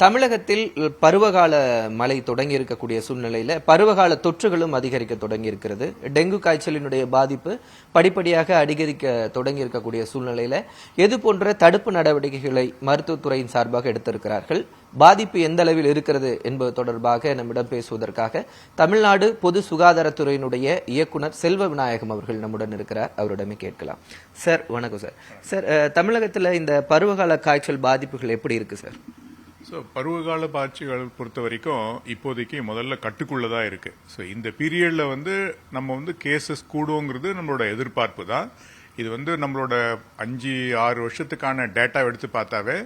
தமிழகத்தில் பருவகால மழை தொடங்கி இருக்கக்கூடிய சூழ்நிலையில பருவகால தொற்றுகளும் அதிகரிக்க தொடங்கி இருக்கிறது. டெங்கு காய்ச்சலினுடைய பாதிப்பு படிப்படியாக அதிகரிக்க தொடங்கி இருக்கக்கூடிய சூழ்நிலையில எது போன்ற தடுப்பு நடவடிக்கைகளை மருத்துவத்துறையின் சார்பாக எடுத்திருக்கிறார்கள், பாதிப்பு எந்த அளவில் இருக்கிறது என்பது தொடர்பாக நம்மிடம் பேசுவதற்காக தமிழ்நாடு பொது சுகாதாரத்துறையினுடைய இயக்குனர் செல்வ விநாயகம் அவர்கள் நம்முடன் இருக்கிறார். அவரிடமே கேட்கலாம். சார் வணக்கம் சார். சார், தமிழகத்தில் இந்த பருவகால காய்ச்சல் பாதிப்புகள் எப்படி இருக்கு சார்? ஸோ பருவகால பாய்ச்சிகள் பொறுத்த வரைக்கும் இப்போதைக்கு முதல்ல கட்டுக்குள்ளதான் இருக்கு. ஸோ இந்த பீரியட்ல நம்ம கேசஸ் கூடுங்கிறது நம்மளோட எதிர்பார்ப்பு தான். இது நம்மளோட 5-6 வருஷத்துக்கான டேட்டா எடுத்து பார்த்தாவே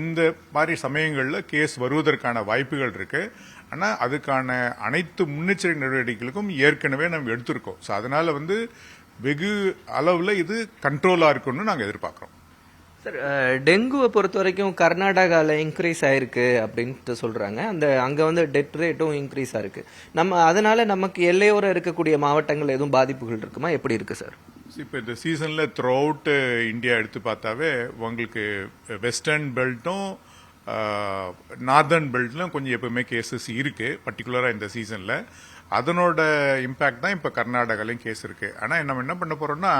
இந்த மாதிரி சமயங்களில் கேஸ் வருவதற்கான வாய்ப்புகள் இருக்கு. ஆனால் அதுக்கான அனைத்து முன்னெச்சரிக்கை நடவடிக்கைகளுக்கும் ஏற்கனவே நம்ம எடுத்திருக்கோம். ஸோ அதனால வெகு அளவில் இது கண்ட்ரோலா இருக்கும்னு நாங்கள் எதிர்பார்க்கிறோம். சார், டெங்குவை பொறுத்த வரைக்கும் கர்நாடகாவில் இன்க்ரீஸ் ஆயிருக்கு அப்படின்ட்டு சொல்றாங்க. அங்க டெத் ரேட்டும் இன்க்ரீஸ் ஆயிருக்கு. அதனால நமக்கு எல்லையோர இருக்கக்கூடிய மாவட்டங்கள் எதுவும் பாதிப்புகள் இருக்குமா, எப்படி இருக்கு சார்? இப்போ இந்த சீசன்ல த்ரூ அவுட் இந்தியா எடுத்து பார்த்தாவே உங்களுக்கு வெஸ்டர்ன் பெல்ட்டும் நார்தர்ன் பெல்ட்லும் கொஞ்சம் எப்பவுமே கேசஸ் இருக்கு. பர்டிகுலரா இந்த சீசன்ல அதனோட இம்பாக்ட் தான் இப்ப கர்நாடகாலையும் கேஸ் இருக்கு. ஆனா நம்ம என்ன பண்ண போறோம்னா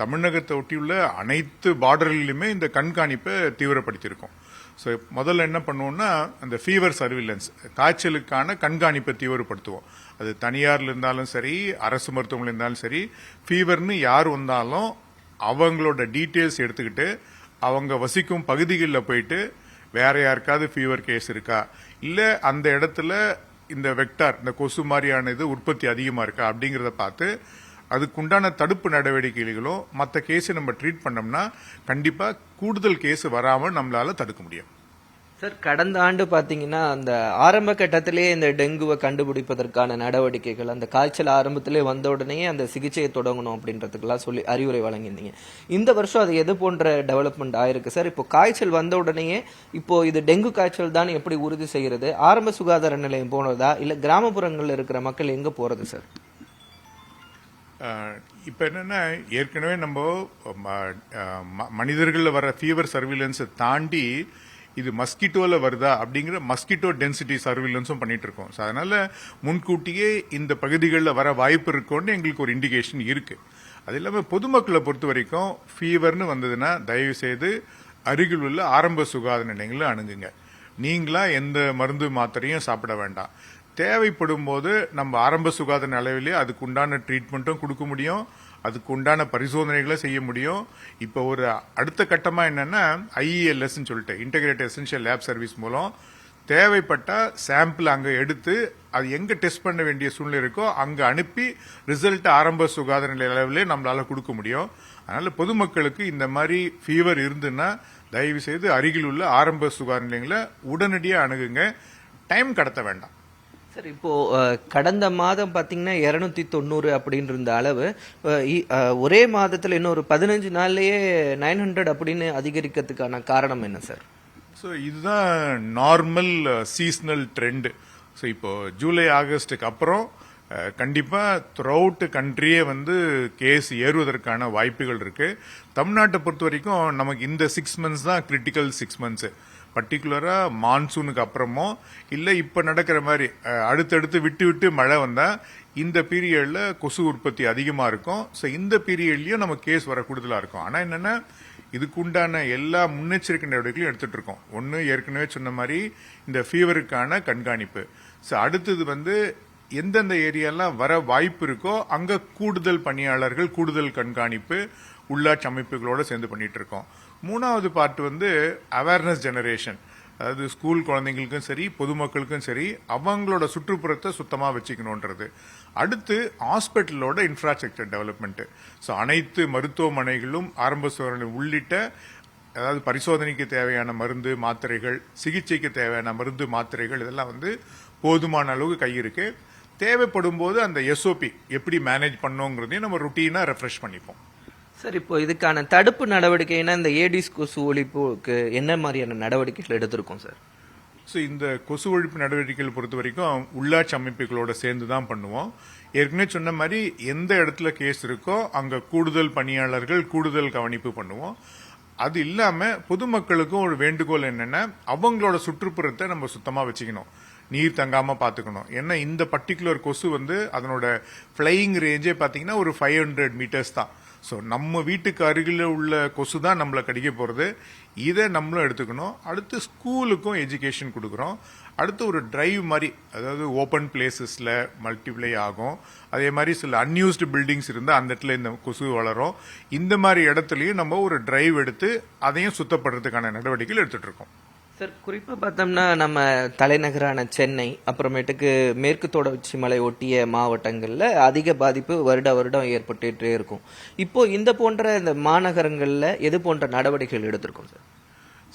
தமிழகத்தை ஒட்டியுள்ள அனைத்து பார்டர்களிலுமே இந்த கண்காணிப்பை தீவிரப்படுத்தியிருக்கோம். ஸோ முதல்ல என்ன பண்ணுவோம்னா அந்த ஃபீவர் சர்வீலன்ஸ், காய்ச்சலுக்கான கண்காணிப்பை தீவிரப்படுத்துவோம். அது தனியார்ல இருந்தாலும் சரி, அரசு மருத்துவமனையில் இருந்தாலும் சரி, ஃபீவர்னு யார் வந்தாலும் அவங்களோட டீட்டெயில்ஸ் எடுத்துக்கிட்டு அவங்க வசிக்கும் பகுதிகளில் போயிட்டு வேற யாருக்காவது ஃபீவர் கேஸ் இருக்கா, இல்ல அந்த இடத்துல இந்த வெக்டார், இந்த கொசு மாதிரியான இது உற்பத்தி அதிகமா இருக்கா அப்படிங்கறத பார்த்து அதுக்குண்டான தடுப்பு நடவடிக்கைகளும் மற்ற கேஸை நம்ம ட்ரீட் பண்ணோம்னா கண்டிப்பா கூடுதல் கேஸ் வராமல் நம்மளால தடுக்க முடியும். சார், கடந்த ஆண்டு பாத்தீங்கன்னா அந்த ஆரம்ப கட்டத்திலேயே இந்த டெங்குவை கண்டுபிடிப்பதற்கான நடவடிக்கைகள், அந்த காய்ச்சல் ஆரம்பத்திலே வந்த உடனே அந்த சிகிச்சையை தொடங்கணும் அப்படின்றதுக்கெல்லாம் சொல்லி அறிவுரை வழங்கியிருந்தீங்க. இந்த வருஷம் அது எது போன்ற டெவலப்மெண்ட் ஆயிருக்கு சார்? இப்போ காய்ச்சல் வந்த உடனேயே இப்போ இது டெங்கு காய்ச்சல் தான் எப்படி உறுதி செய்யறது? ஆரம்ப சுகாதார நிலையம் போனதா, இல்ல கிராமப்புறங்கள்ல இருக்கிற மக்கள் எங்க போறது சார்? இப்ப என்னன்னா ஏற்கனவே நம்ம மனிதர்கள் வர ஃபீவர் சர்வீலன்ஸை தாண்டி இது மஸ்கிட்டோல வருதா அப்படிங்கிற மஸ்கிட்டோ டென்சிட்டி சர்வீலன்ஸும் பண்ணிட்டு இருக்கோம். அதனால முன்கூட்டியே இந்த பகுதிகளில் வர வாய்ப்பு இருக்கும்னு எங்களுக்கு ஒரு இண்டிகேஷன் இருக்கு. அது இல்லாமல் பொதுமக்களை பொறுத்த வரைக்கும் ஃபீவர்னு வந்ததுன்னா தயவு செய்து அருகில் உள்ள ஆரம்ப சுகாதார நிலையங்களை அணுகுங்க. நீங்களா எந்த மருந்து மாத்திரையும் சாப்பிட வேண்டாம். தேவைப்படும் போது நம்ம ஆரம்ப சுகாதார நிலையிலே அதுக்கு உண்டான ட்ரீட்மெண்ட்டும் கொடுக்க முடியும், அதுக்கு உண்டான பரிசோதனைகளை செய்ய முடியும். இப்போ ஒரு அடுத்த கட்டமா என்னன்னா IELS சொல்லிட்டு இன்டகிரேட்டட் எசென்ஷியல் லேப் சர்வீஸ் மூலம் தேவைப்பட்ட சாம்பிள் அங்க எடுத்து அது எங்க டெஸ்ட் பண்ண வேண்டிய சூழ்நிலை இருக்கோ அங்க அனுப்பி ரிசல்ட் ஆரம்ப சுகாதார நிலைய அளவிலே நம்மளால கொடுக்க முடியும். அதனால பொதுமக்களுக்கு இந்த மாதிரி ஃபீவர் இருந்துன்னா தயவு செய்து அருகில் உள்ள ஆரம்ப சுகாதார நிலையங்களை உடனடியாக அணுகுங்க. டைம் கடத்த வேண்டாம். சார், இப்போ கடந்த மாதம் பாத்தீங்கன்னா 290 அப்படின்னு இருந்த அளவு ஒரே மாதத்துல இன்னொரு 15 நாள்லயே 900 அப்படின்னு அதிகரிக்கிறதுக்கான காரணம் என்ன சார்? ஸோ இதுதான் நார்மல் சீசனல் ட்ரெண்ட். ஸோ இப்போ ஜூலை ஆகஸ்டுக்கு அப்புறம் கண்டிப்பா த்ரூ அவுட் கண்ட்ரியே கேஸ் ஏறுவதற்கான வாய்ப்புகள் இருக்கு. தமிழ்நாட்டை பொறுத்த வரைக்கும் நமக்கு இந்த 6 மந்த்ஸ் தான் கிரிட்டிக்கல் 6 மந்த்ஸ். பர்டிகுலரா மான்சூனுக்கு அப்புறமோ இல்ல இப்ப நடக்கிற மாதிரி அடுத்தடுத்து விட்டு விட்டு மழை வந்தா இந்த பீரியட்ல கொசு உற்பத்தி அதிகமா இருக்கும். ஸோ இந்த பீரியட்லயும் நம்ம கேஸ் வர கூடுதலா இருக்கும். ஆனா என்னன்னா இதுக்கு உண்டான எல்லா முன்னெச்சரிக்கை நடவடிக்கைகளும் எடுத்துட்டு இருக்கோம். ஒன்னு ஏற்கனவே சொன்ன மாதிரி இந்த ஃபீவருக்கான கண்காணிப்பு. ஸோ அடுத்தது எந்தெந்த ஏரியாலாம் வர வாய்ப்பு இருக்கோ அங்க கூடுதல் பணியாளர்கள், கூடுதல் கண்காணிப்பு உள்ளாட்சி அமைப்புகளோட சேர்ந்து பண்ணிட்டு இருக்கோம். மூணாவது பார்ட் அவேர்னஸ் ஜெனரேஷன். அதாவது ஸ்கூல் குழந்தைங்களுக்கும் சரி, பொதுமக்களுக்கும் சரி, அவங்களோட சுற்றுப்புறத்தை சுத்தமா வச்சுக்கணும்ன்றது. அடுத்து ஹாஸ்பிட்டலோட இன்ஃப்ராஸ்ட்ரக்சர் டெவலப்மெண்ட். ஸோ அனைத்து மருத்துவமனைகளும் ஆரம்ப சுகாதார உள்ளிட்ட அதாவது பரிசோதனைக்கு தேவையான மருந்து மாத்திரைகள், சிகிச்சைக்கு தேவையான மருந்து மாத்திரைகள் இதெல்லாம் போதுமான அளவுக்கு கை இருக்கு. தேவைப்படும் போது அந்த SOP எப்படி மேனேஜ் பண்ணோங்கிறதையும் நம்ம ருட்டீனா ரெஃப்ரெஷ் பண்ணிப்போம். சார், இப்போ இதுக்கான தடுப்பு நடவடிக்கைனா இந்த ஏடிஸ் கொசு ஒழிப்புக்கு என்ன மாதிரியான நடவடிக்கைகள் எடுத்திருக்கோம் சார்? ஸோ இந்த கொசு ஒழிப்பு நடவடிக்கைகள் பொறுத்த வரைக்கும் உள்ளாட்சி அமைப்புகளோட சேர்ந்து தான் பண்ணுவோம். ஏற்கனவே சொன்ன மாதிரி எந்த இடத்துல கேஸ் இருக்கோ அங்க கூடுதல் பணியாளர்கள், கூடுதல் கவனிப்பு பண்ணுவோம். அது இல்லாம பொதுமக்களுக்கும் ஒரு வேண்டுகோள் என்னன்னா, அவங்களோட சுற்றுப்புறத்தை நம்ம சுத்தமா வச்சுக்கணும், நீர் தங்காம பாத்துக்கணும். ஏன்னா இந்த பர்டிகுலர் கொசு வந்து அதனோட ஃபிளையிங் ரேஞ்சே பாத்தீங்கன்னா ஒரு 500 மீட்டர்ஸ் தான். ஸோ நம்ம வீட்டுக்கு அருகில் உள்ள கொசு தான் நம்மளை கடிக்க போகிறது. இதை நம்மளும் எடுத்துக்கணும். அடுத்து ஸ்கூலுக்கும் எஜுகேஷன் கொடுக்குறோம். அடுத்து ஒரு டிரைவ் மாதிரி, அதாவது ஓப்பன் பிளேசஸில் மல்டிப்ளை ஆகும். அதே மாதிரி சில அன்யூஸ்டு பில்டிங்ஸ் இருந்தால் அந்த இடத்துல இந்த கொசு வளரும். இந்த மாதிரி இடத்துலையும் நம்ம ஒரு டிரைவ் எடுத்து அதையும் சுத்தப்படுறதுக்கான நடவடிக்கைகள் எடுத்துட்டு இருக்கோம். சார், குறிப்பாக பார்த்தோம்னா நம்ம தலைநகரான சென்னை, அப்புறமேட்டுக்கு மேற்கு தொடர்ச்சி மலை ஒட்டிய மாவட்டங்களில் அதிக பாதிப்பு வருடம் ஏற்பட்டுட்டே இருக்கும். இப்போ இந்த போன்ற இந்த மாநகரங்களில் எது போன்ற நடவடிக்கைகள் எடுத்திருக்கோம் சார்?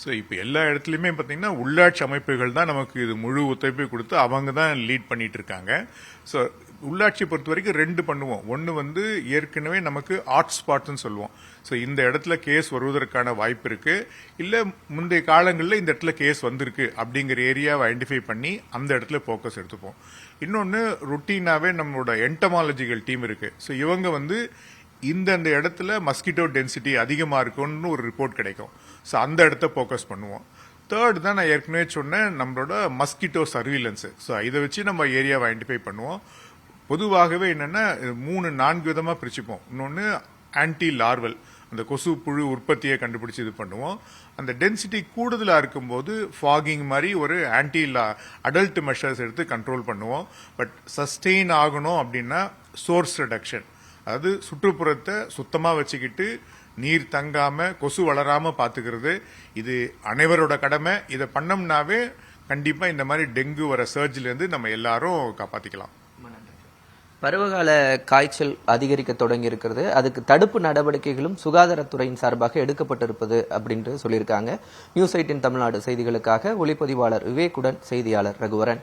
ஸோ இப்போ எல்லா இடத்துலையுமே பார்த்தீங்கன்னா உள்ளாட்சி அமைப்புகள் தான் நமக்கு இது முழு ஒத்துழைப்பு கொடுத்து அவங்க தான் லீட் பண்ணிட்டு இருக்காங்க. ஸோ உள்ளாட்சியை பொறுத்த வரைக்கும் 2 பண்ணுவோம். ஒன்று வந்து ஏற்கனவே நமக்கு ஹாட் ஸ்பாட்ஸ்ன்னு சொல்லுவோம். ஸோ இந்த இடத்துல கேஸ் வருவதற்கான வாய்ப்பு இருக்கு, இல்லை முந்தைய காலங்களில் இந்த இடத்துல கேஸ் வந்திருக்கு அப்படிங்கிற ஏரியாவை ஐடென்டிஃபை பண்ணி அந்த இடத்துல ஃபோக்கஸ் எடுத்துப்போம். இன்னொன்று ருட்டீனாகவே நம்மளோட என்டமாலஜிக்கல் டீம் இருக்கு. ஸோ இவங்க வந்து இந்த இடத்துல மஸ்கிட்டோ டென்சிட்டி அதிகமாக இருக்குன்னு ஒரு ரிப்போர்ட் கிடைக்கும். ஸோ அந்த இடத்த ஃபோக்கஸ் பண்ணுவோம். தேர்ட் தான் நான் ஏற்கனவே சொன்னேன், நம்மளோட மஸ்கிட்டோ சர்வீலன்ஸ். ஸோ இதை வச்சு நம்ம ஏரியாவை ஐடென்டிஃபை பண்ணுவோம். பொதுவாகவே என்னன்னா 3-4 விதமாக பிரிச்சுப்போம். இன்னொன்று ஆன்டி லார்வல், அந்த கொசு புழு உற்பத்தியை கண்டுபிடிச்சு இது பண்ணுவோம். அந்த டென்சிட்டி கூடுதலாக இருக்கும்போது ஃபாகிங் மாதிரி ஒரு ஆன்டி அடல்ட் மெஷர்ஸ் எடுத்து கண்ட்ரோல் பண்ணுவோம். பட் சஸ்டெயின் ஆகணும் அப்படின்னா சோர்ஸ் ரிடக்ஷன், அதாவது சுற்றுப்புறத்தை சுத்தமாக வச்சுக்கிட்டு நீர் தங்காம கொசு வளராம பாத்துக்கிறது, இது அனைவரோட கடமை. இதை பண்ணோம்னாவே கண்டிப்பா இந்த மாதிரி டெங்கு வர சர்ஜ்ல இருந்து நம்ம எல்லாரும் காப்பாத்திக்கலாம். பருவகால காய்ச்சல் அதிகரிக்க தொடங்கி இருக்கிறது, அதுக்கு தடுப்பு நடவடிக்கைகளும் சுகாதாரத்துறையின் சார்பாக எடுக்கப்பட்டிருப்பது அப்படின்ட்டு சொல்லியிருக்காங்க. நியூஸ் 18 தமிழ்நாடு செய்திகளுக்காக ஒளிப்பதிவாளர் விவேக்குடன் செய்தியாளர் ரகுவரன்.